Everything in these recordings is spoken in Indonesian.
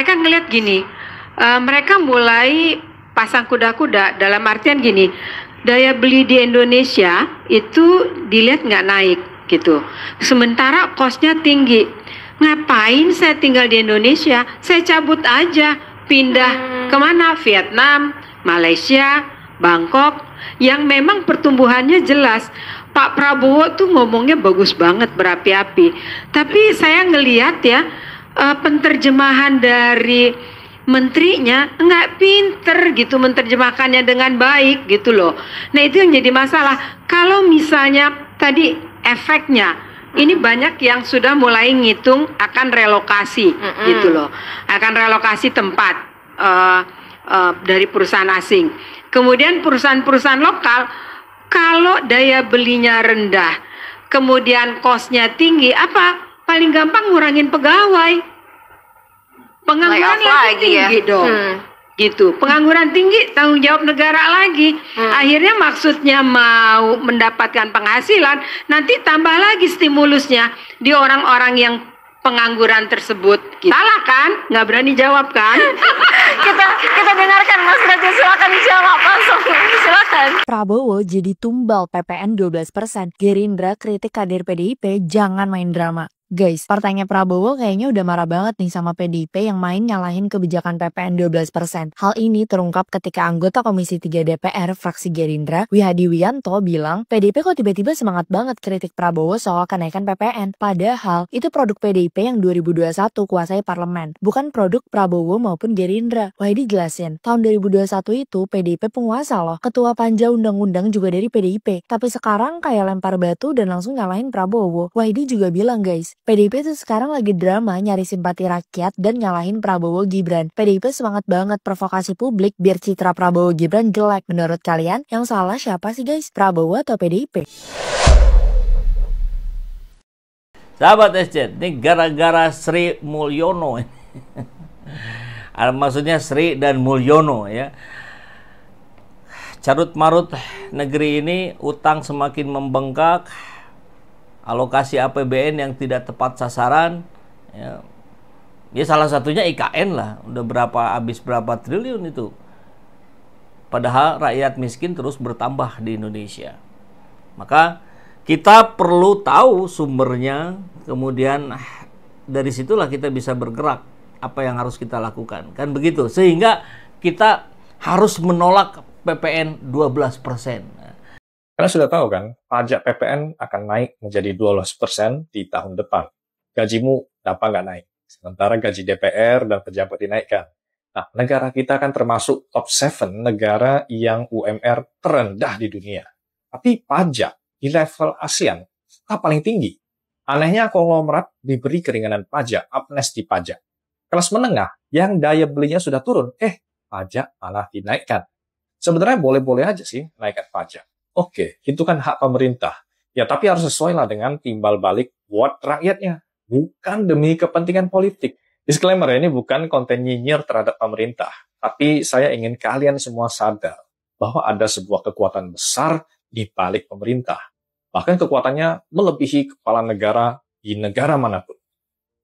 mereka ngelihat gini, mereka mulai pasang kuda-kuda dalam artian gini, daya beli di Indonesia itu dilihat nggak naik gitu. Sementara kosnya tinggi. Ngapain saya tinggal di Indonesia? Saya cabut aja, pindah kemana? Vietnam, Malaysia, Bangkok, yang memang pertumbuhannya jelas. Pak Prabowo tuh ngomongnya bagus banget, berapi-api. Tapi saya ngelihat ya, penterjemahan dari menterinya nggak pinter gitu menerjemahkannya dengan baik gitu loh. Nah itu yang jadi masalah. Kalau misalnya tadi efeknya, ini banyak yang sudah mulai ngitung akan relokasi gitu loh, akan relokasi tempat dari perusahaan asing. Kemudian perusahaan-perusahaan lokal, kalau daya belinya rendah, kemudian kosnya tinggi, apa? Paling gampang ngurangin pegawai. Pengangguran lagi tinggi ya? Dong. Gitu. Pengangguran tinggi, tanggung jawab negara lagi. Akhirnya maksudnya mau mendapatkan penghasilan, nanti tambah lagi stimulusnya di orang-orang yang pengangguran tersebut. Salah kan? Nggak berani jawab kan? kita dengarkan Mas Raja, silakan dijawab langsung. Silakan. Prabowo jadi tumbal PPN 12%. Gerindra kritik kader PDIP jangan main drama. Guys, partainya Prabowo kayaknya udah marah banget nih sama PDIP yang main nyalahin kebijakan PPN 12%. Hal ini terungkap ketika anggota Komisi 3 DPR fraksi Gerindra, Wihadi Wianto bilang, PDIP kok tiba-tiba semangat banget kritik Prabowo soal kenaikan PPN. Padahal itu produk PDIP yang 2021 kuasai parlemen, bukan produk Prabowo maupun Gerindra. Wihadi jelasin, tahun 2021 itu PDIP penguasa loh, ketua panja undang-undang juga dari PDIP. Tapi sekarang kayak lempar batu dan langsung nyalahin Prabowo. Wihadi juga bilang guys, PDIP tuh sekarang lagi drama nyari simpati rakyat dan nyalahin Prabowo Gibran. PDIP semangat banget provokasi publik biar citra Prabowo Gibran jelek. Menurut kalian yang salah siapa sih guys? Prabowo atau PDIP? Sahabat SC, ini gara-gara Sri Mulyono. Maksudnya Sri dan Mulyono ya. Carut marut negeri ini, utang semakin membengkak, alokasi APBN yang tidak tepat sasaran, ya salah satunya IKN lah, udah habis berapa triliun itu. Padahal rakyat miskin terus bertambah di Indonesia. Maka kita perlu tahu sumbernya, kemudian dari situlah kita bisa bergerak apa yang harus kita lakukan, kan begitu. Sehingga kita harus menolak PPN 12%. Karena sudah tahu kan, pajak PPN akan naik menjadi 12% di tahun depan. Gajimu dapat nggak naik. Sementara gaji DPR dan pejabat dinaikkan. Nah, negara kita kan termasuk top 7 negara yang UMR terendah di dunia. Tapi pajak di level ASEAN paling tinggi. Anehnya konglomerat diberi keringanan pajak, amnesti pajak. Kelas menengah yang daya belinya sudah turun, pajak malah dinaikkan. Sebenarnya boleh-boleh aja sih naikkan pajak. Oke, itu kan hak pemerintah. Ya, tapi harus sesuai lah dengan timbal balik buat rakyatnya. Bukan demi kepentingan politik. Disclaimer, ini bukan konten nyinyir terhadap pemerintah. Tapi saya ingin kalian semua sadar bahwa ada sebuah kekuatan besar di balik pemerintah. Bahkan kekuatannya melebihi kepala negara di negara manapun.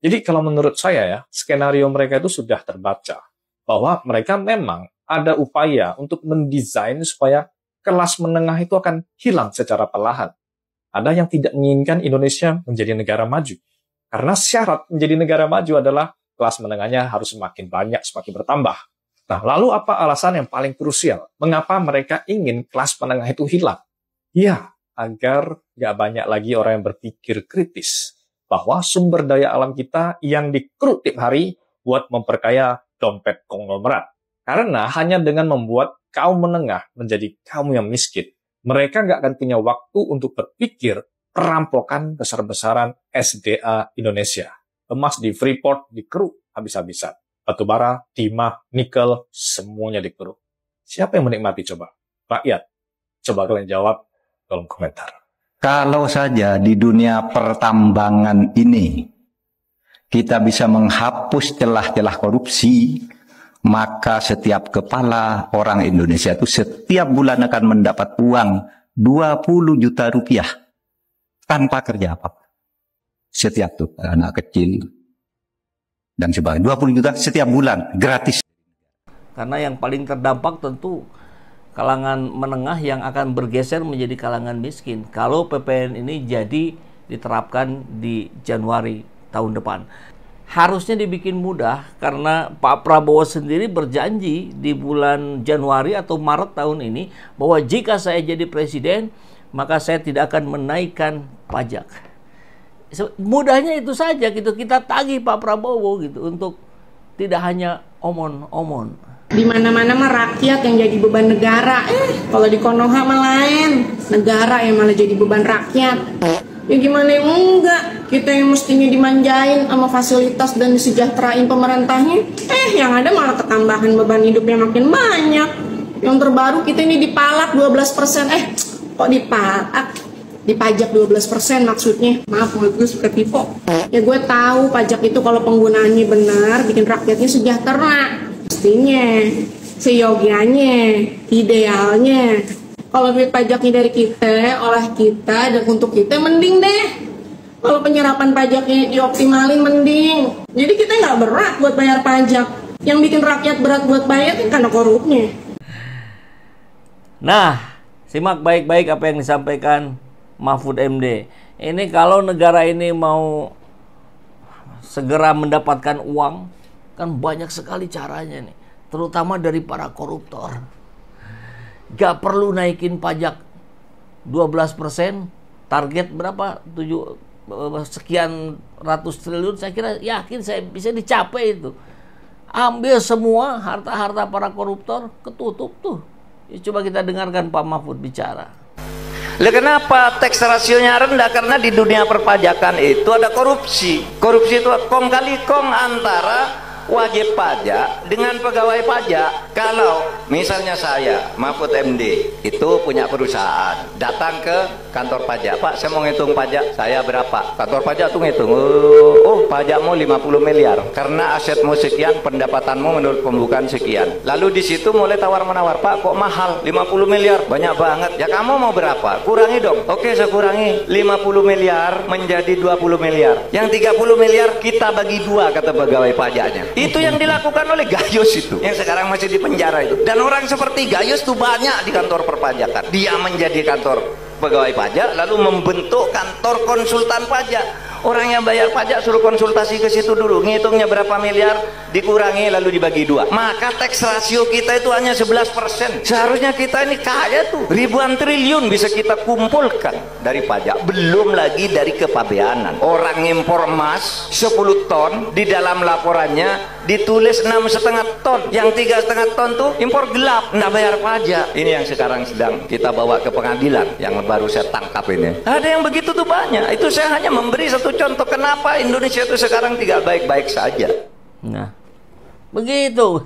Jadi kalau menurut saya ya, skenario mereka itu sudah terbaca. Bahwa mereka memang ada upaya untuk mendesain supaya kelas menengah itu akan hilang secara perlahan. Ada yang tidak menginginkan Indonesia menjadi negara maju. Karena syarat menjadi negara maju adalah kelas menengahnya harus semakin banyak, semakin bertambah. Nah, lalu apa alasan yang paling krusial? Mengapa mereka ingin kelas menengah itu hilang? Ya, agar nggak banyak lagi orang yang berpikir kritis. Bahwa sumber daya alam kita yang dikeruk tiap hari buat memperkaya dompet konglomerat. Karena hanya dengan membuat kaum menengah menjadi kaum yang miskin, mereka nggak akan punya waktu untuk berpikir perampokan besar-besaran SDA Indonesia. Emas di Freeport dikeruk habis-habisan. Batubara, timah, nikel, semuanya dikeruk. Siapa yang menikmati coba? Rakyat. Coba kalian jawab kolom komentar. Kalau saja di dunia pertambangan ini kita bisa menghapus celah-celah korupsi, maka setiap kepala orang Indonesia itu setiap bulan akan mendapat uang 20 juta rupiah tanpa kerja apa-apa. Setiap tuh anak kecil dan sebagainya. 20 juta setiap bulan, gratis. Karena yang paling terdampak tentu kalangan menengah yang akan bergeser menjadi kalangan miskin kalau PPN ini jadi diterapkan di Januari tahun depan. Harusnya dibikin mudah karena Pak Prabowo sendiri berjanji di bulan Januari atau Maret tahun ini bahwa jika saya jadi presiden maka saya tidak akan menaikkan pajak. Mudahnya itu saja gitu, kita tagih Pak Prabowo gitu untuk tidak hanya omon-omon. Di mana-mana mah rakyat yang jadi beban negara. Kalau di Konoha mah lain, negara yang malah jadi beban rakyat. Ya gimana yang enggak? Kita yang mestinya dimanjain sama fasilitas dan disejahterain pemerintahnya, yang ada malah ketambahan beban hidupnya makin banyak. Yang terbaru kita ini dipalak 12%. Kok dipalak? Dipajak 12% maksudnya. Maaf, mulut gue suka tipe. Ya gue tahu pajak itu kalau penggunaannya benar bikin rakyatnya sejahtera. Mestinya, seyogianya, idealnya. Kalau duit pajaknya dari kita, oleh kita, dan untuk kita, mending deh. Kalau penyerapan pajaknya dioptimalin, mending. Jadi kita nggak berat buat bayar pajak. Yang bikin rakyat berat buat bayar kan karena korupnya. Nah, simak baik-baik apa yang disampaikan Mahfud MD. Ini kalau negara ini mau segera mendapatkan uang, kan banyak sekali caranya nih, terutama dari para koruptor. Gak perlu naikin pajak 12%, target berapa? Sekian ratus triliun, saya kira yakin saya bisa dicapai itu. Ambil semua harta-harta para koruptor, ketutup tuh. Ya, coba kita dengarkan Pak Mahfud bicara. Kenapa tax rasionya rendah? Karena di dunia perpajakan itu ada korupsi. Korupsi itu kong kali kong antara wajib pajak dengan pegawai pajak. Kalau misalnya saya Mahfud MD itu punya perusahaan, datang ke kantor pajak, Pak saya mau ngitung pajak saya berapa, kantor pajak tuh ngitung, oh pajakmu 50 miliar karena asetmu sekian, pendapatanmu menurut pembukaan sekian. Lalu di situ mulai tawar-menawar, Pak kok mahal 50 miliar, banyak banget ya, kamu mau berapa, kurangi dong. Oke saya kurangi 50 miliar menjadi 20 miliar, yang 30 miliar kita bagi dua, kata pegawai pajaknya. Itu yang dilakukan oleh Gayus itu, yang sekarang masih di penjara itu. Dan orang seperti Gayus tuh banyak di kantor perpajakan. Dia menjadi kantor pegawai pajak, lalu membentuk kantor konsultan pajak. Orang yang bayar pajak suruh konsultasi ke situ dulu, ngitungnya berapa miliar, dikurangi lalu dibagi dua. Maka tax rasio kita itu hanya 11%. Seharusnya kita ini kaya tuh, ribuan triliun bisa kita kumpulkan dari pajak. Belum lagi dari kepabeanan. Orang impor emas 10 ton, di dalam laporannya ditulis 6,5 ton. Yang 3,5 ton tuh impor gelap, nggak bayar pajak. Ini yang sekarang sedang kita bawa ke pengadilan, yang baru saya tangkap ini. Ada yang begitu tuh banyak. Itu saya hanya memberi satu contoh kenapa Indonesia itu sekarang tidak baik-baik saja. Nah, begitu.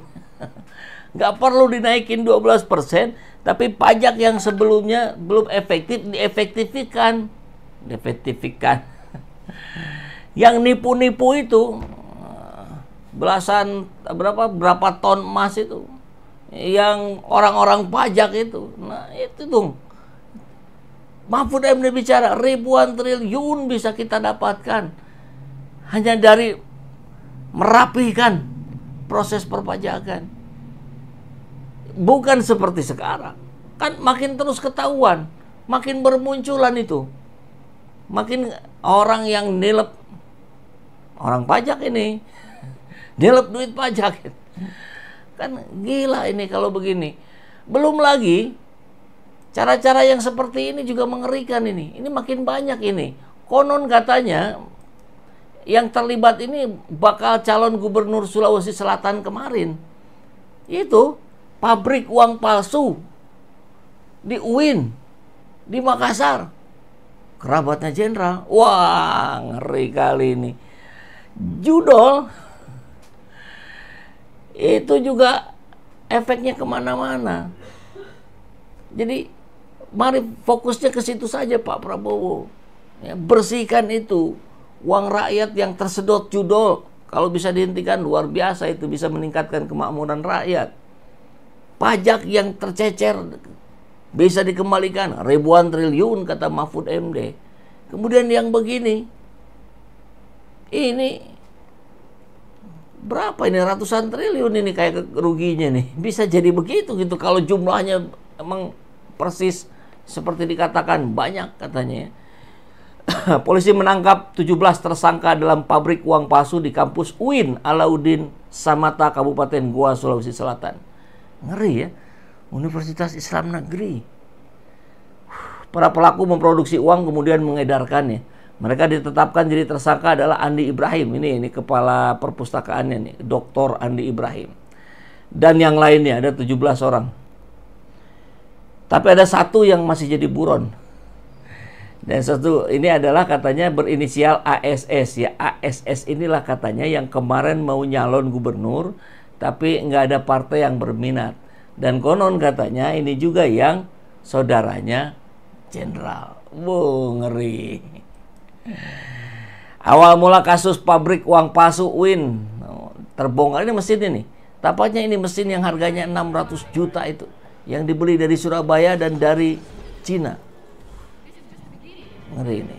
Nggak perlu dinaikin 12%, tapi pajak yang sebelumnya belum efektif diefektifkan. Yang nipu-nipu itu berapa ton emas itu, yang orang-orang pajak itu. Nah, itu dong. Mahfud MD bicara ribuan triliun bisa kita dapatkan hanya dari merapikan proses perpajakan. Bukan seperti sekarang. Kan makin terus ketahuan, makin bermunculan itu. Makin orang yang nilep, orang pajak ini nilep duit pajak. Kan gila ini kalau begini. Belum lagi cara-cara yang seperti ini juga mengerikan ini. Ini makin banyak ini. Konon katanya yang terlibat ini bakal calon gubernur Sulawesi Selatan kemarin. Itu pabrik uang palsu di UIN, di Makassar. Kerabatnya jenderal. Wah, ngeri kali ini. Judol itu juga efeknya kemana-mana. Jadi mari fokusnya ke situ saja Pak Prabowo. Ya, bersihkan itu uang rakyat yang tersedot judol. Kalau bisa dihentikan luar biasa, itu bisa meningkatkan kemakmuran rakyat. Pajak yang tercecer bisa dikembalikan ribuan triliun kata Mahfud MD. Kemudian yang begini, ini Berapa ini, ratusan triliun ini kayak ruginya nih. Bisa jadi begitu gitu kalau jumlahnya emang persis seperti dikatakan, banyak katanya ya. Polisi menangkap 17 tersangka dalam pabrik uang palsu di kampus UIN Alauddin Samata, Kabupaten Goa, Sulawesi Selatan. Ngeri ya, Universitas Islam Negeri. Para pelaku memproduksi uang kemudian mengedarkannya. Mereka ditetapkan jadi tersangka adalah Andi Ibrahim. Ini kepala perpustakaannya nih, Dr. Andi Ibrahim. Dan yang lainnya ada 17 orang. Tapi ada satu yang masih jadi buron. Dan satu ini adalah katanya berinisial ASS ya. ASS inilah katanya yang kemarin mau nyalon gubernur tapi nggak ada partai yang berminat. Dan konon katanya ini juga yang saudaranya jenderal. Wow, ngeri. Awal mula kasus pabrik uang palsu UIN terbongkar, ini mesin ini. Tampaknya ini mesin yang harganya 600 juta itu, yang dibeli dari Surabaya dan dari Cina. Ngeri ini.